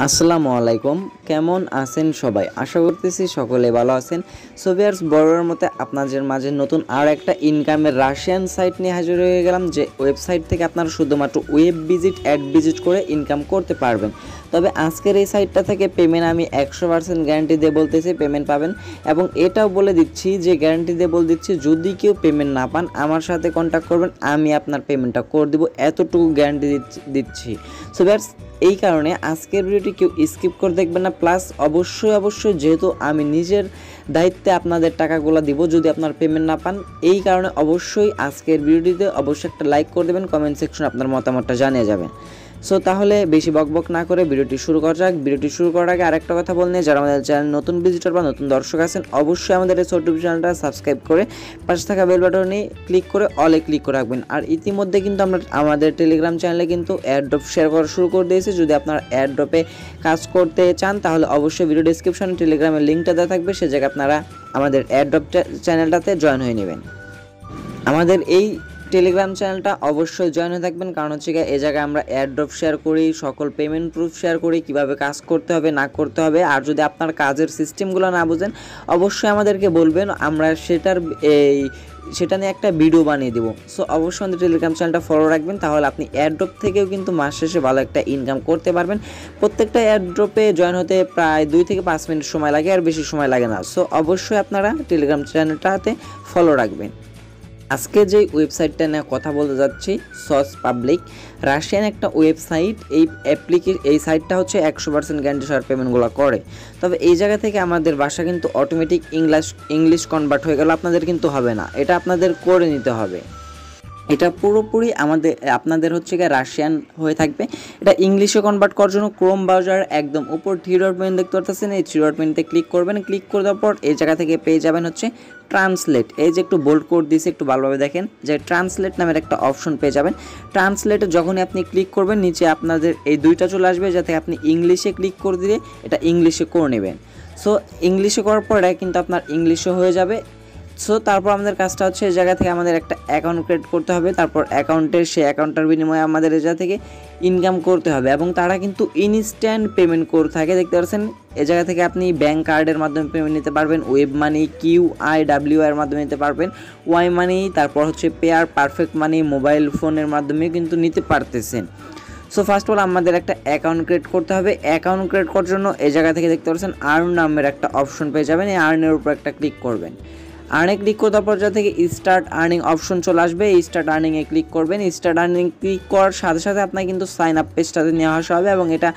আসসালামু আলাইকুম, কেমন আছেন সবাই? আশা করতেছি সকলে ভালো আছেন। সো ভিউয়ার্স, বরাবরের মতো আপনাদের মাঝে নতুন আর একটা ইনকামের রাশিয়ান সাইট নিয়ে হাজির হয়ে গেলাম, যে ওয়েবসাইট থেকে আপনারা শুধুমাত্র ওয়েব ভিজিট, অ্যাড ভিজিট করে ইনকাম করতে পারবেন। তবে আজকের এই সাইটটা থেকে পেমেন্ট আমি 100% গ্যারান্টি দিয়ে বলতেছি পেমেন্ট পাবেন, এবং এটাও বলে দিচ্ছি যে গ্যারান্টি দিয়ে বলে দিচ্ছি যদি কেউ পেমেন্ট না পান আমার সাথে কন্ট্যাক্ট করবেন, আমি আপনার পেমেন্টটা করে দেবো, এতটুকু গ্যারান্টি দিচ্ছি। সো ভিউয়ার্স, এই কারণে আজকের ভিডিওটি কেউ স্কিপ করে দেখবেন না। প্লাস অবশ্যই যেহেতু আমি নিজের দায়িত্বে আপনাদের টাকাগুলো দিব যদি আপনার পেমেন্ট না পান, এই কারণে অবশ্যই আজকের ভিডিওটিতে অবশ্যই একটা লাইক করে দেবেন, কমেন্ট সেকশনে আপনার মতামতটা জানিয়ে যাবেন। সো তাহলে বেশি বকবক না করে ভিডিওটি শুরু করা যাক। ভিডিওটি শুরু করার আগে আরেকটা কথা বলে নিই, যারা আমাদের চ্যানেল নতুন ভিজিটর বা নতুন দর্শক আছেন অবশ্যই আমাদের এই ছোট্ট চ্যানেলটা সাবস্ক্রাইব করে পাশে থাকা বেল বাটনে ক্লিক করে অলে ক্লিক করে রাখবেন। আর ইতিমধ্যে কিন্তু আমরা আমাদের টেলিগ্রাম চ্যানেলে কিন্তু অ্যাড্রপ শেয়ার করা শুরু করে দিয়েছি। যদি আপনার অ্যাড্রপে কাজ করতে চান তাহলে অবশ্যই ভিডিও ডেসক্রিপশনে টেলিগ্রামের লিঙ্কটা দেওয়া থাকবে, সে জায়গায় আপনারা আমাদের অ্যাড্রপ চ্যানেলটাতে জয়েন হয়ে নেবেন। আমাদের এই টেলিগ্রাম চ্যানেলটা অবশ্যই জয়েন হয়ে থাকবেন, কারণ হচ্ছে এই জায়গায় আমরা এয়ারড্রপ শেয়ার করি, সকল পেমেন্ট প্রুফ শেয়ার করি, কিভাবে কাজ করতে হবে না করতে হবে। আর যদি আপনার কাজের সিস্টেমগুলো না বুঝেন অবশ্যই আমাদেরকে বলবেন, আমরা সেটা নিয়ে একটা ভিডিও বানিয়ে দেবো। সো অবশ্যই আমাদের টেলিগ্রাম চ্যানেলটা ফলো রাখবেন, তাহলে আপনি এয়ারড্রপ থেকেও কিন্তু মাস শেষে ভালো একটা ইনকাম করতে পারবেন। প্রত্যেকটা এয়ারড্রপে জয়েন হতে প্রায় 2 থেকে 5 মিনিট সময় লাগে, আর বেশি সময় লাগে না। সো অবশ্যই আপনারা টেলিগ্রাম চ্যানেলটাতে ফলো রাখবেন। আজকে যে ওয়েবসাইটটা নিয়ে কথা বলতে যাচ্ছি, SOCPUBLIC রাশিয়ান একটা ওয়েবসাইট। এই সাইটটা হচ্ছে 100% গ্যারান্টি সহ পেমেন্টগুলো করে। তবে এই জায়গা থেকে আমাদের ভাষা কিন্তু অটোমেটিক ইংলিশ কনভার্ট হয়ে গেল, আপনাদের কিন্তু হবে না, এটা আপনাদের করে নিতে হবে। এটা পুরোপুরি আপনাদের হচ্ছে গিয়ে রাশিয়ান হয়ে থাকবে। এটা ইংলিশে কনভার্ট করার জন্য ক্রোম ব্রাউজার একদম উপর 3 ডট মেনু দেখতে পাচ্ছেন, এই 3 ডট মেনুতে ক্লিক করবেন। ক্লিক করে দেওয়ার পর এই জায়গা থেকে পেয়ে যাবেন হচ্ছে ট্রান্সলেট। এই যে একটু বোল্ড কোড দিয়েছে, একটু ভালোভাবে দেখেন, যে ট্রান্সলেট নামের একটা অপশন পেয়ে যাবেন। ট্রান্সলেটে যখনই আপনি ক্লিক করবেন নিচে আপনাদের এই দুইটা চলে আসবে, যাতে আপনি ইংলিশে ক্লিক করে দিলে এটা ইংলিশে করে নেবেন। সো ইংলিশে করার পর এটা কিন্তু আপনার ইংলিশে হয়ে যাবে। সো তারপর আমাদের কাজটা হচ্ছে এই জায়গা থেকে আমাদের একটা অ্যাকাউন্ট ক্রিয়েট করতে হবে, তারপর সেই অ্যাকাউন্টের বিনিময়ে আমাদের এই জায়গা থেকে ইনকাম করতে হবে, এবং তারা কিন্তু ইনস্ট্যান্ট পেমেন্ট করে থাকে। দেখতে পাচ্ছেন এই জায়গা থেকে আপনি ব্যাঙ্ক কার্ডের মাধ্যমে পেমেন্ট নিতে পারবেন, ওয়েব মানি, QIW এর মাধ্যমে নিতে পারবেন, ওয়াই মানি, তারপর হচ্ছে পেয়ার, পারফেক্ট মানি, মোবাইল ফোনের মাধ্যমে কিন্তু নিতে পারতেছেন। সো ফার্স্ট অফ অল আমাদের একটা অ্যাকাউন্ট ক্রিয়েট করতে হবে। অ্যাকাউন্ট ক্রিয়েট করার জন্য এই জায়গা থেকে দেখতে পাচ্ছেন আর্ন নামের একটা অপশন পেয়ে যাবেন, এই আর্নের উপর একটা ক্লিক করবেন। আর্নে ক্লিক করে তারপর যা থেকে স্টার্ট আর্নিং অপশন চলে আসবে, এই স্টার্ট আর্নিংয়ে ক্লিক করবেন। স্টার্ট আর্নিং ক্লিক করার সাথে সাথে আপনার কিন্তু সাইন আপ পেজটাতে নিয়ে আসা হবে, এবং এটা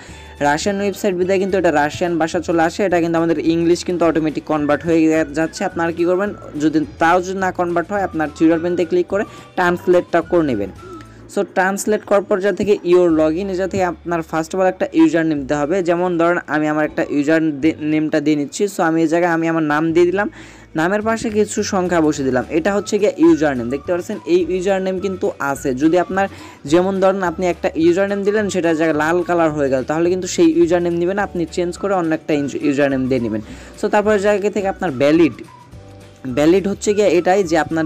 রাশিয়ান ওয়েবসাইট বিদায় কিন্তু এটা রাশিয়ান ভাষা চলে আসে। এটা কিন্তু আমাদের ইংলিশ কিন্তু অটোমেটিক কনভার্ট হয়ে যাচ্ছে। আপনারা কী করবেন, যদি না কনভার্ট হয় আপনার 3 ডট মেনুতে ক্লিক করে ট্রান্সলেটটা করে নেবেন। সো ট্রান্সলেট করার পর যা থেকে ইওর লগ ইন, যা থেকে আপনার ফার্স্ট অফ অল একটা ইউজার নেম দিতে হবে। যেমন ধরেন আমি আমার একটা ইউজার নেমটা দিয়ে নিচ্ছি। সো আমি এই জায়গায় আমি আমার নাম দিয়ে দিলাম, নামের পাশে কিছু সংখ্যা বসে দিলাম। এটা হচ্ছে গিয়ে ইউজার নেম। দেখতে পাচ্ছেন এই ইউজার নেম কিন্তু আছে। যদি আপনার যেমন ধরেন আপনি একটা ইউজার নেম দিলেন, সেটা জায়গায় লাল কালার হয়ে গেল, তাহলে কিন্তু সেই ইউজার নেম নেবেন, আপনি চেঞ্জ করে অন্য একটা ইউজার নেম দিয়ে নেবেন। সো তারপর জায়গা থেকে আপনার ভ্যালিড হচ্ছে গিয়ে এটাই, যে আপনার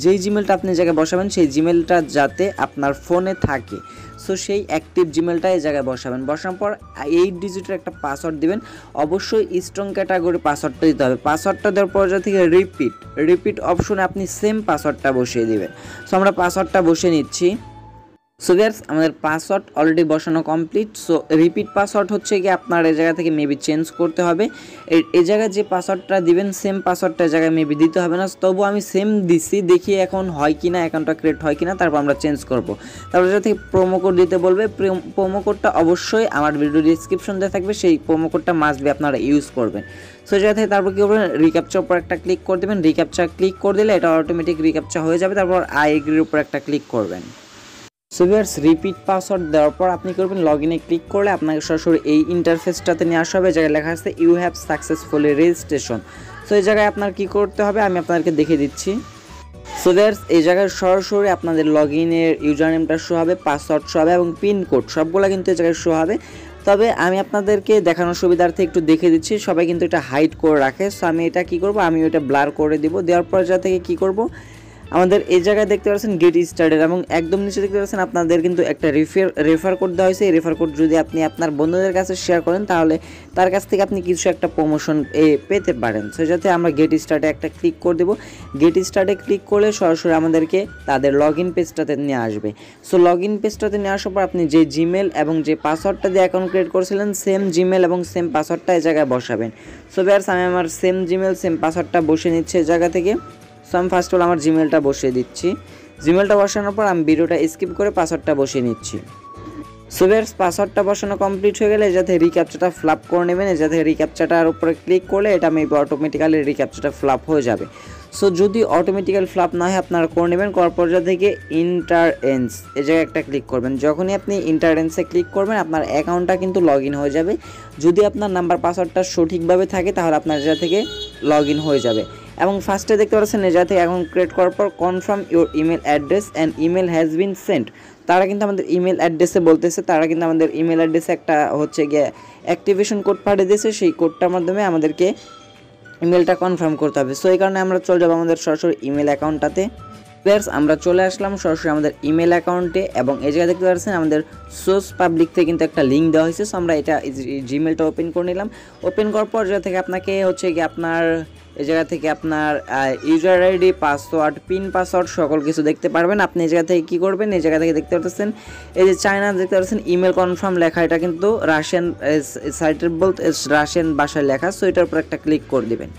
যেই জিমেলটা আপনি জায়গায় বসাবেন সেই জিমেলটা যাতে আপনার ফোনে থাকে। সো সেই অ্যাক্টিভ জিমেলটা এই জায়গায় বসাবেন। বসানোর পর 8 ডিজিটের একটা পাসওয়ার্ড দিবেন, অবশ্যই স্ট্রং ক্যাটাগরি পাসওয়ার্ডটা দিতে হবে। পাসওয়ার্ডটা দেওয়ার পর যা থেকে রিপিট অপশনে আপনি সেম পাসওয়ার্ডটা বসিয়ে দিবেন। সো আমরা পাসওয়ার্ডটা বসিয়ে নিচ্ছি। সো ভিউয়ার্স, আমাদের পাসওয়ার্ড অলরেডি বসানো কমপ্লিট। সো রিপিট পাসওয়ার্ড হচ্ছে কি আপনার এই জায়গা থেকে মেবি চেঞ্জ করতে হবে। এই জায়গায় যে পাসওয়ার্ডটা দিবেন সেম পাসওয়ার্ডটা এই জায়গায় মেবি দিতে হবে না, তবু আমি সেম দিচ্ছি, দেখি এখন হয় কি না, অ্যাকাউন্টটা ক্রিয়েট হয় কি না, তারপর আমরা চেঞ্জ করব। তারপর জায়গা থেকে প্রোমো কোড দিতে বলবে। প্রোমো কোডটা অবশ্যই আমার ভিডিও ডিসক্রিপশন দেওয়া থাকবে, সেই প্রোমো কোডটা মাস্ট বি আপনারা ইউজ করবেন। সো জায়গা থেকে তারপর কী করবেন, রিক্যাপচার উপর একটা ক্লিক করে দেবেন। রিক্যাপচার ক্লিক করে দিলে এটা অটোমেটিক রিক্যাপচার হয়ে যাবে। তারপর আই এগ্রির উপর একটা ক্লিক করবেন। সো ভিউয়ার্স, রিপিট পাসওয়ার্ড দেওয়ার পর আপনি করবেন লগ ইনে ক্লিক করলে আপনাকে সরাসরি এই ইন্টারফেসটাতে নিয়ে আসা হবে। জায়গায় লেখা আছে you have successfully registration. So এই জায়গায় আপনার কী করতে হবে আমি আপনাদেরকে দেখিয়ে দিচ্ছি। সো ভিউয়ার্স, এই জায়গায় সরাসরি আপনাদের লগ ইনের ইউজার নেমটা শো হবে, পাসওয়ার্ড শো হবে, এবং পিন কোড সবগুলো কিন্তু এই জায়গায় শো হবে। তবে আমি আপনাদেরকে দেখানোর সুবিধার্থে একটু দেখে দিচ্ছি, সবাই কিন্তু এটা হাইড করে রাখে। সো আমি এটা কী করব, আমি ওটা ব্লার করে দিব। দেওয়ার পর যা থেকে কী করব, আমাদের এই জায়গায় দেখতে পাচ্ছেন গেট স্টার্টেড এবং একদম নিচে দেখতে পাচ্ছেন আপনাদের কিন্তু একটা রেফার কোড দেওয়া হয়েছে। এই রেফার কোড যদি আপনি আপনার বন্ধুদের কাছে শেয়ার করেন তাহলে তার কাছ থেকে আপনি কিছু একটা প্রমোশন পেতে পারেন। সো যাতে আমরা গেট স্টার্টে একটা ক্লিক করে দেবো। গেট স্টার্টে ক্লিক করলে সরাসরি আমাদেরকে তাদের লগ ইন পেজটাতে নিয়ে আসবে। সো লগ ইন পেজটাতে নিয়ে আসার পর আপনি যে জিমেল এবং যে পাসওয়ার্ডটা দিয়ে অ্যাকাউন্ট ক্রিয়েট করেছিলেন সেম জিমেল এবং সেম পাসওয়ার্ডটা এই জায়গায় বসাবেন। সো ভিউয়ার্স আমি আমার সেম জিমেল সেম পাসওয়ার্ডটা বসিয়ে নিচ্ছি এই জায়গা থেকে। সো আমি ফার্স্ট অফ অল আমার জিমেলটা বসিয়ে দিচ্ছি। জিমেলটা বসানোর পর আমি ভিডিওটা স্কিপ করে পাসওয়ার্ডটা বসিয়ে নিচ্ছি। সো ভিউয়ার্স পাসওয়ার্ডটা বসানো কমপ্লিট হয়ে গেলে যাতে রিক্যাপচাটা ফ্লাপ করে নেবেন। যাতে রিক্যাপচাটার উপরে ক্লিক করলে এটা মেবি অটোমেটিক্যালি রিক্যাপচাটা ফ্লাপ হয়ে যাবে। সো যদি অটোমেটিক্যাল ফ্লাপ না হয় আপনারা করে নেবেন। করার পর থেকে ইন্টারেন্স এই জায়গায় একটা ক্লিক করবেন। যখনই আপনি ইন্টারেন্সে ক্লিক করবেন আপনার অ্যাকাউন্টটা কিন্তু লগ ইন হয়ে যাবে। যদি আপনার নাম্বার পাসওয়ার্ডটা সঠিকভাবে থাকে তাহলে আপনার জায়গা থেকে লগ ইন হয়ে যাবে। এবং ফার্স্টে দেখতে পাচ্ছেন এই জায়গা থেকে অ্যাকাউন্ট ক্রিয়েট করার পর confirm your email address and email has been sent. তারা কিন্তু আমাদের ইমেল অ্যাড্রেসে বলতেছে, তারা কিন্তু আমাদের ইমেল অ্যাড্রেসে একটা হচ্ছে গিয়ে অ্যাক্টিভেশন কোড পাঠিয়ে দিয়েছে। সেই কোডটার মাধ্যমে আমাদেরকে ইমেলটা কনফার্ম করতে হবে। সো এই কারণে আমরা চলে যাবো আমাদের সরাসরি ইমেল অ্যাকাউন্টটাতে। প্লেয়ার্স আমরা চলে আসলাম সরাসরি আমাদের ইমেল অ্যাকাউন্টে এবং এই জায়গায় দেখতে পাচ্ছেন আমাদের সোর্স পাবলিক থেকে কিন্তু একটা লিঙ্ক দেওয়া হয়েছে। সো আমরা এটা জিমেলটা ওপেন করে নিলাম। ওপেন করার পর জায়গা থেকে আপনাকে হচ্ছে কি আপনার এই জায়গা থেকে আপনার user ID, password, pin password সকল কিছু দেখতে পারবেন। আপনি এই জায়গা থেকে কী করবেন, এই জায়গা থেকে দেখতে পাচ্ছেন এই যে চায়না দেখতে পাচ্ছেন ইমেল কনফার্ম লেখা, এটা কিন্তু রাশিয়ান সাইটের বলতে রাশিয়ান ভাষায় লেখা। সো এটার উপর একটা ক্লিক করে দেবেন।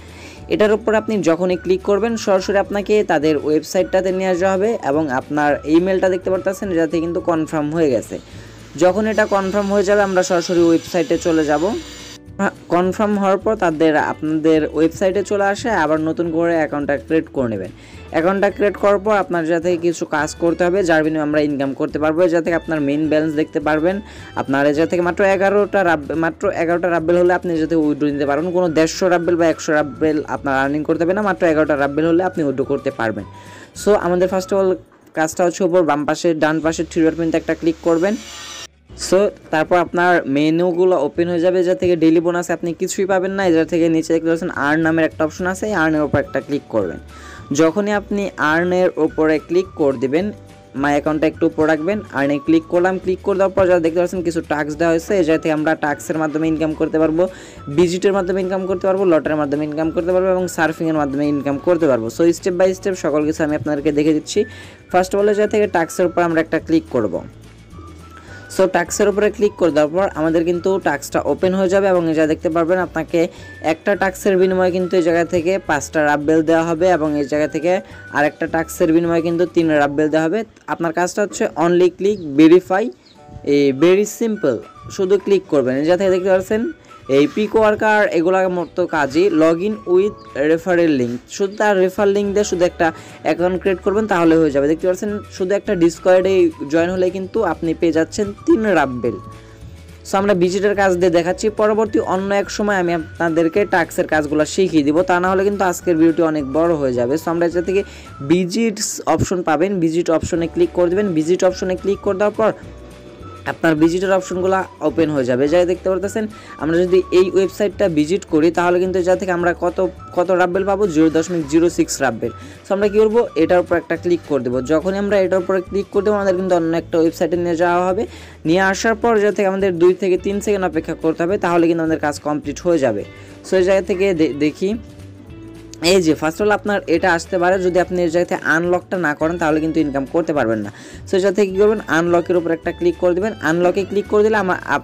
এটার উপর আপনি যখনই ক্লিক করবেন সরাসরি আপনাকে তাদের ওয়েবসাইটটাতে নিয়ে আসা হবে এবং আপনার ইমেলটা দেখতে পাচ্ছেন যাতে কিন্তু কনফার্ম হয়ে গেছে। যখন এটা কনফার্ম হয়ে যাবে আমরা সরাসরি ওয়েবসাইটে চলে যাব। কনফার্ম হওয়ার পর আপনাদের ওয়েবসাইটে চলে আসে আবার নতুন করে অ্যাকাউন্টটা ক্রিয়েট করে নেবেন। অ্যাকাউন্টটা ক্রিয়েট করার পর আপনার যাতে কিছু কাজ করতে হবে যার বিনিময়ে আমরা ইনকাম করতে পারবো। যাতে আপনার মেইন ব্যালেন্স দেখতে পারবেন। আপনার যা থেকে মাত্র 11টা রাব্বেল হলে আপনি যাতে উইথড্র নিতে পারবেন। কোনো 150 রাব্বেল বা 100 রাব্বেল আপনার আর্নিং করতে হবে না, মাত্র 11টা রাব্বেল হলে আপনি উইথড্র করতে পারবেন। সো আমাদের ফার্স্ট অফ অল কাজটা হচ্ছে উপর বাম পাশে ডান পাশে থ্রি ডট মেনুতে একটা ক্লিক করবেন। সো তারপর আপনার মেনুগুলো ওপেন হয়ে যাবে। যা থেকে ডেইলি বোনাসে আপনি কিছুই পাবেন না। এজার থেকে নিচে দেখতে পাচ্ছেন আর্ন নামের একটা অপশন আছে, এই আর্নের উপর একটা ক্লিক করবেন। যখনই আপনি আর্নের উপরে ক্লিক করে দেবেন মাই অ্যাকাউন্টটা একটু উপর রাখবেন। আর্নে ক্লিক করলাম। ক্লিক করে দেওয়ার পর যা দেখতে পাচ্ছেন কিছু টাস্ক দেওয়া হয়েছে। এই জায়গা থেকে আমরা টাস্কের মাধ্যমে ইনকাম করতে পারবো, ভিজিটের মাধ্যমে ইনকাম করতে পারবো, লটারির মাধ্যমে ইনকাম করতে পারবো এবং সার্ফিংয়ের মাধ্যমে ইনকাম করতে পারবো। সো স্টেপ বাই স্টেপ সকল কিছু আমি আপনাদেরকে দেখে দিচ্ছি। ফার্স্ট অফ অল যা থেকে টাস্কের উপর আমরা একটা ক্লিক করব। সো টাস্কের উপরে ক্লিক করে দেওয়ার পর আমাদের কিন্তু টাস্কটা ওপেন হয়ে যাবে এবং এই যা দেখতে পারবেন আপনাকে একটা টাস্কের বিনিময়ে কিন্তু এই জায়গা থেকে 5টা রাব্বেল দেওয়া হবে এবং এই জায়গা থেকে আরেকটা টাস্কের বিনিময়ে কিন্তু 3 রাব্বেল দেওয়া হবে। আপনার কাজটা হচ্ছে only click verify, very simple, শুধু ক্লিক করবেন। এই যা থেকে দেখতে পাচ্ছেন এই পিক ওয়ার্কার এগুলোর মতো কাজই log in with referral link, শুধু তার রেফার লিঙ্ক দিয়ে শুধু একটা অ্যাকাউন্ট ক্রিয়েট করবেন তাহলে হয়ে যাবে। দেখতে পাচ্ছেন শুধু একটা ডিসকর্ডে জয়েন হলে কিন্তু আপনি পেয়ে যাচ্ছেন 3 রাব্বেল। সো আমরা ভিজিটের কাজ দিয়ে দেখাচ্ছি, পরবর্তী অন্য এক সময় আমি আপনাদেরকে টাস্কের কাজগুলো শিখিয়ে দিব, তা না হলে কিন্তু আজকের ভিডিওটি অনেক বড় হয়ে যাবে। সো আমরা এটা থেকে ভিজিটস অপশন পাবেন, ভিজিট অপশনে ক্লিক করে দেবেন। ভিজিট অপশনে ক্লিক করে দেওয়ার পর আপনার ভিজিটের অপশনগুলো ওপেন হয়ে যাবে। যাই দেখতে পারতেছেন আমরা যদি এই ওয়েবসাইটটা ভিজিট করি তাহলে কিন্তু যা থেকে আমরা কত রাব্বেল পাবো, 0.06 রাব্বেল। সো আমরা কী করবো, এটার উপর একটা ক্লিক করে দেবো। যখনই আমরা এটার উপরে ক্লিক করে দেবো আমাদের কিন্তু অন্য একটা ওয়েবসাইটে নিয়ে যাওয়া হবে। নিয়ে আসার পর যা থেকে আমাদের 2 থেকে 3 সেকেন্ড অপেক্ষা করতে হবে, তাহলে কিন্তু আমাদের কাজ কমপ্লিট হয়ে যাবে। সো এই জায়গা থেকে দেখি এই যে ফার্স্ট অফ অল আপনার এটা আসতে পারে, যদি আপনি এই জায়গাতে আনলকটা না করেন তাহলে কিন্তু ইনকাম করতে পারবেন না। সো এটা থেকে কী করবেন, আনলকের উপর একটা ক্লিক করে দেবেন। আনলকে ক্লিক করে দিলে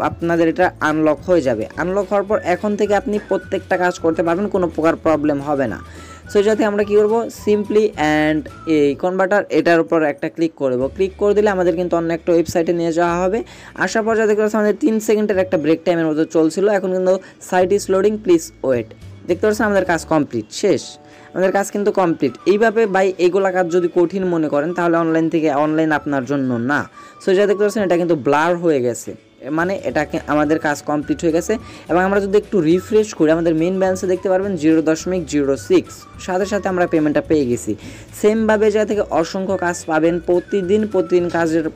আপনাদের এটা আনলক হয়ে যাবে। আনলক হওয়ার পর এখন থেকে আপনি প্রত্যেকটা কাজ করতে পারবেন, কোনো প্রকার প্রবলেম হবে না। সো যাতে আমরা কী করবো, সিম্পলি অ্যান্ড এই কনভার্টার এটার উপর একটা ক্লিক করব। ক্লিক করে দিলে আমাদের কিন্তু অন্য একটা ওয়েবসাইটে নিয়ে যাওয়া হবে। আসার পর যাতে আমাদের 3 সেকেন্ডের একটা ব্রেক টাইমের মতো চলছিল, এখন কিন্তু site is loading, please wait. দেখতে পাচ্ছেন আমাদের কাজ কমপ্লিট, শেষ, আমাদের কাজ কিন্তু কমপ্লিট। এইভাবে ভাই এইগুলা কাজ যদি কঠিন মনে করেন তাহলে অনলাইন আপনার জন্য না। সো যা দেখতে পাচ্ছেন এটা কিন্তু ব্লার হয়ে গেছে, মানে এটাকে আমাদের কাজ কমপ্লিট হয়ে গেছে। এবং আমরা যদি একটু রিফ্রেশ করি আমাদের মেইন ব্যালেন্সে দেখতে পারবেন 0.06, সাথে সাথে আমরা পেমেন্টটা পেয়ে গেছি। সেমভাবে যা থেকে অসংখ্য কাজ পাবেন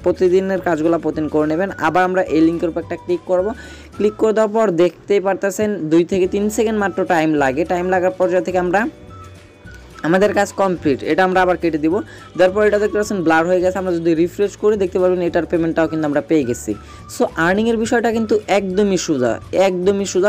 প্রতিদিনের কাজগুলো প্রতিদিন করে নেবেন। আবার আমরা এই লিঙ্কের উপর একটা ক্লিক করব। ক্লিক করে দেওয়ার পর দেখতেই পারতেছেন 2 থেকে 3 সেকেন্ড মাত্র টাইম লাগে। টাইম লাগার পর যা থেকে আমরা আমাদের কাজ কমপ্লিট, এটা আমরা আবার কেটে দিব। তারপর এটা দেখতে পাচ্ছেন ব্লার হয়ে গেছে, আমরা যদি রিফ্রেশ করি দেখতে পারবেন এটার পেমেন্টটাও কিন্তু আমরা পেয়ে গেছি। সো আর্নিংয়ের বিষয়টা কিন্তু একদমই সোজা।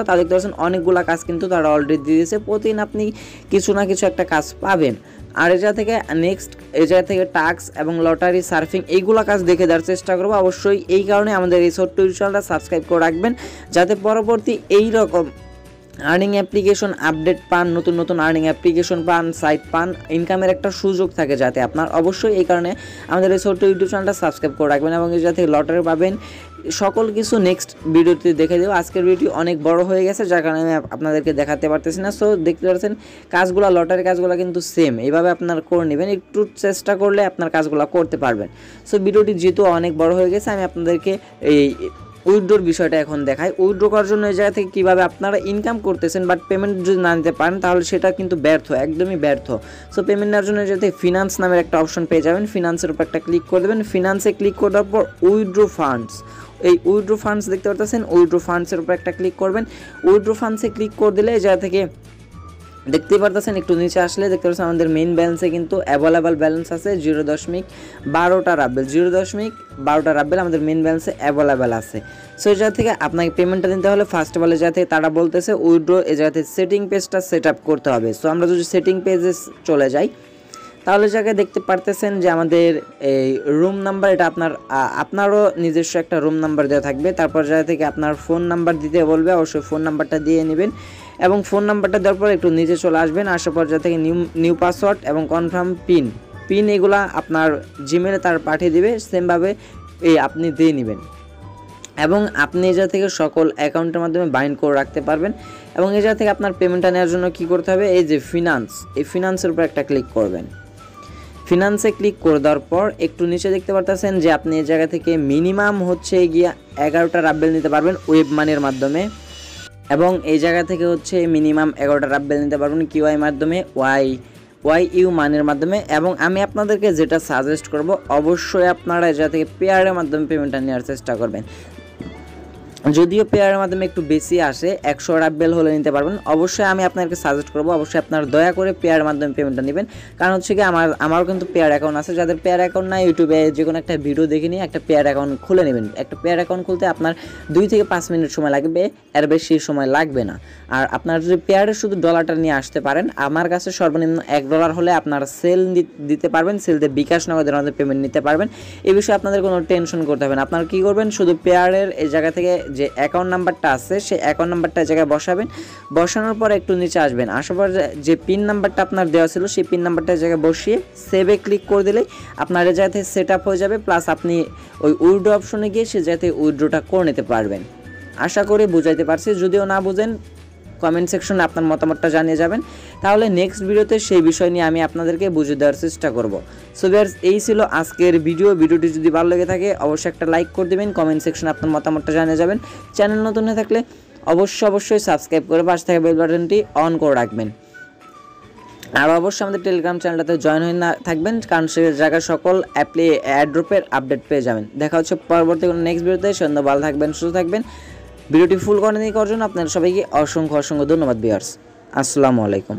তা দেখতে পাচ্ছেন অনেকগুলো কাজ কিন্তু তারা অলরেডি দিয়ে দিয়েছে, প্রতিদিন আপনি কিছু না কিছু একটা কাজ পাবেন। আর এটা থেকে নেক্সট এটা থেকে টাস্ক এবং লটারি সার্ফিং এইগুলো কাজ দেখে দেওয়ার চেষ্টা করবো অবশ্যই। এই কারণে আমাদের এই ছোট্ট চ্যানেলটা সাবস্ক্রাইব করে রাখবেন, যাতে পরবর্তী এই রকম আর্নিং অ্যাপ্লিকেশন আপডেট পান, নতুন আর্নিং অ্যাপ্লিকেশন পান, সাইট পান, ইনকামের একটা সুযোগ থাকে যাতে আপনার। অবশ্যই এই কারণে আমাদের এই ছোট্ট ইউটিউব চ্যানেলটা সাবস্ক্রাইব করে রাখবেন এবং এই যাতে লটারি পাবেন সকল কিছু নেক্সট ভিডিওতে দেখে দেবো। আজকের ভিডিও অনেক বড় হয়ে গেছে যার কারণে আমি আপনাদেরকে দেখাতে পারতেছি না। সো দেখতে পাচ্ছেন কাজগুলো, লটারি কাজগুলো কিন্তু সেম, এইভাবে আপনারা করে নেবেন, একটু চেষ্টা করলে আপনার কাজগুলো করতে পারবেন। সো ভিডিওটি যেহেতু অনেক বড় হয়ে গেছে, আমি আপনাদেরকে এই উইথড্রোর বিষয়টা এখন দেখাই। উইথড্রো করার জন্য এই জায়গা থেকে কীভাবে আপনারা ইনকাম করতেছেন বাট পেমেন্ট যদি না নিতে পারেন তাহলে সেটা কিন্তু একদমই ব্যর্থ। সো পেমেন্ট নেওয়ার জন্য যাতে ফিনান্স নামের একটা অপশন পেয়ে যাবেন, ফিনান্সের উপর একটা ক্লিক করে দেবেন। ফিনান্সে ক্লিক করার পর উইথড্রো ফান্ডস, এই উইথড্রো ফান্ডস দেখতে পাচ্ছেন, উইথড্রো ফান্ডসের উপর একটা ক্লিক করবেন। উইথড্রো ফান্ডসে ক্লিক করে দিলে এই জায়গা থেকে দেখতে পারতেছেন একটু নিচে আসলে দেখতে পাচ্ছেন আমাদের মেইন ব্যালেন্সে কিন্তু অ্যাভেলেবল ব্যালেন্স আছে 0.12টা রাব্বেল আমাদের মেইন ব্যালেন্সে অ্যাভেলেবেল আছে। সো এই জায়গা থেকে আপনাকে পেমেন্টটা দিতে হলে ফার্স্ট অফ অল এই জায়গা থেকে তারা বলতেছে উইথড্রো, এই জায়গা থেকে সেটিং পেজটা সেট আপ করতে হবে। সো আমরা যদি সেটিং পেজে চলে যাই তাহলে জায়গায় দেখতে পারতেছেন যে আমাদের এই রুম নাম্বার, এটা আপনারও নিজস্ব একটা রুম নাম্বার দেওয়া থাকবে। তারপর জায়গা থেকে আপনার ফোন নাম্বার দিতে বলবে, অবশ্যই ফোন নাম্বারটা দিয়ে নেবেন এবং ফোন নাম্বারটা দেওয়ার পর একটু নিচে চলে আসবেন। আসার পর জায়গা থেকে নিউ পাসওয়ার্ড এবং কনফার্ম পিন এগুলা আপনার জিমেলে তার পাঠিয়ে দিবে, সেমভাবে আপনি দিয়ে নেবেন এবং আপনি এই জায়গা থেকে সকল অ্যাকাউন্টের মাধ্যমে বাইন্ড করে রাখতে পারবেন। এবং এই জায়গা থেকে আপনার পেমেন্টটা নেওয়ার জন্য কী করতে হবে, এই যে ফিনান্সের উপর একটা ক্লিক করবেন। ফিনান্সে ক্লিক করে দেওয়ার পর একটু নিচে দেখতে পারতেছেন যে আপনি এই জায়গা থেকে মিনিমাম হচ্ছে গিয়া 11টা রাব্বেল নিতে পারবেন ওয়েব মানির মাধ্যমে, এবং এই জায়গা থেকে হচ্ছে মিনিমাম 11টা রাব্বেল নিতে পারবেন কিউআই মাধ্যমে, ওয়াইইউ মানির মাধ্যমে। এবং আমি আপনাদেরকে যেটা সাজেস্ট করব, অবশ্যই আপনারা এই জায়গা থেকে পেয়ারের মাধ্যমে পেমেন্টটা নেওয়ার চেষ্টা করবেন। যদিও পেয়ারের মাধ্যমে একটু বেশি আসে, 100 রাব্বেল হলে নিতে পারবেন। অবশ্যই আমি আপনাকে সাজেস্ট করবো অবশ্যই আপনারা দয়া করে পেয়ারের মাধ্যমে পেমেন্টটা নেবেন, কারণ হচ্ছে কি আমারও কিন্তু পেয়ার অ্যাকাউন্ট আছে। যাদের পেয়ার অ্যাকাউন্ট নাই, ইউটিউবে যে কোনো একটা ভিডিও দেখে নিয়ে একটা পেয়ার অ্যাকাউন্ট খুলে নেবেন। একটা পেয়ার অ্যাকাউন্ট খুলতে আপনার 2 থেকে 5 মিনিট সময় লাগবে, এর বেশি সময় লাগবে না। আর আপনারা যদি পেয়ারে শুধু ডলারটা নিয়ে আসতে পারেন, আমার কাছে সর্বনিম্ন $1 হলে আপনারা সেল দিতে পারবেন, সেল দিয়ে বিকাশ নগদের মাধ্যমে পেমেন্ট নিতে পারবেন। এই বিষয়ে আপনাদের কোনো টেনশন করতে হবে না। আপনারা কী করবেন, শুধু পেয়ারের এই জায়গা থেকে যে অ্যাকাউন্ট নাম্বারটা আছে সেই অ্যাকাউন্ট নাম্বারটা জায়গায় বসাবেন, বসানোর পর একটু নিচে আসবেন, আসার পর যে পিন নাম্বারটা আপনার দেওয়া ছিল সেই পিন নাম্বারটা জায়গায় বসিয়ে সেভে ক্লিক করে দিলেই আপনার এই জায়গা থেকে সেট আপ হয়ে যাবে। প্লাস আপনি ওই উইথড্রো অপশনে গিয়ে সে জায়গা থেকে উইথড্রোটা করে নিতে পারবেন। আশা করি বুঝাইতে পারছি, যদিও না বুঝেন কমেন্ট সেকশনে আপনার মতামতটা জানিয়ে যাবেন, তাহলে নেক্সট ভিডিওতে সেই বিষয় নিয়ে আমি আপনাদেরকে বুঝিয়ে দেওয়ার চেষ্টা করব। সো ভিউয়ার্স, এই ছিল আজকের ভিডিওটি যদি ভালো লেগে থাকে অবশ্যই একটা লাইক করে দেবেন, কমেন্ট সেকশনে আপনার মতামতটা জানিয়ে যাবেন। চ্যানেল নতুন হয়ে থাকলে অবশ্যই সাবস্ক্রাইব করে পাশে থাকা বেল বাটনটি অন করে রাখবেন। আর অবশ্যই আমাদের টেলিগ্রাম চ্যানেলটাতে জয়েন হয়ে থাকবেন, কারণ সে জায়গায় সকল অ্যাড্রপের আপডেট পেয়ে যাবেন। দেখা হচ্ছে পরবর্তী কোনো নেক্সট ভিডিওতে। সন্ধ্যা ভালো থাকবেন, সুস্থ থাকবেন। ভিডিওটি ফুল করার জন্য আপনাদের সবাইকে অসংখ্য ধন্যবাদ ভিউয়ার্স। আসসালামু আলাইকুম।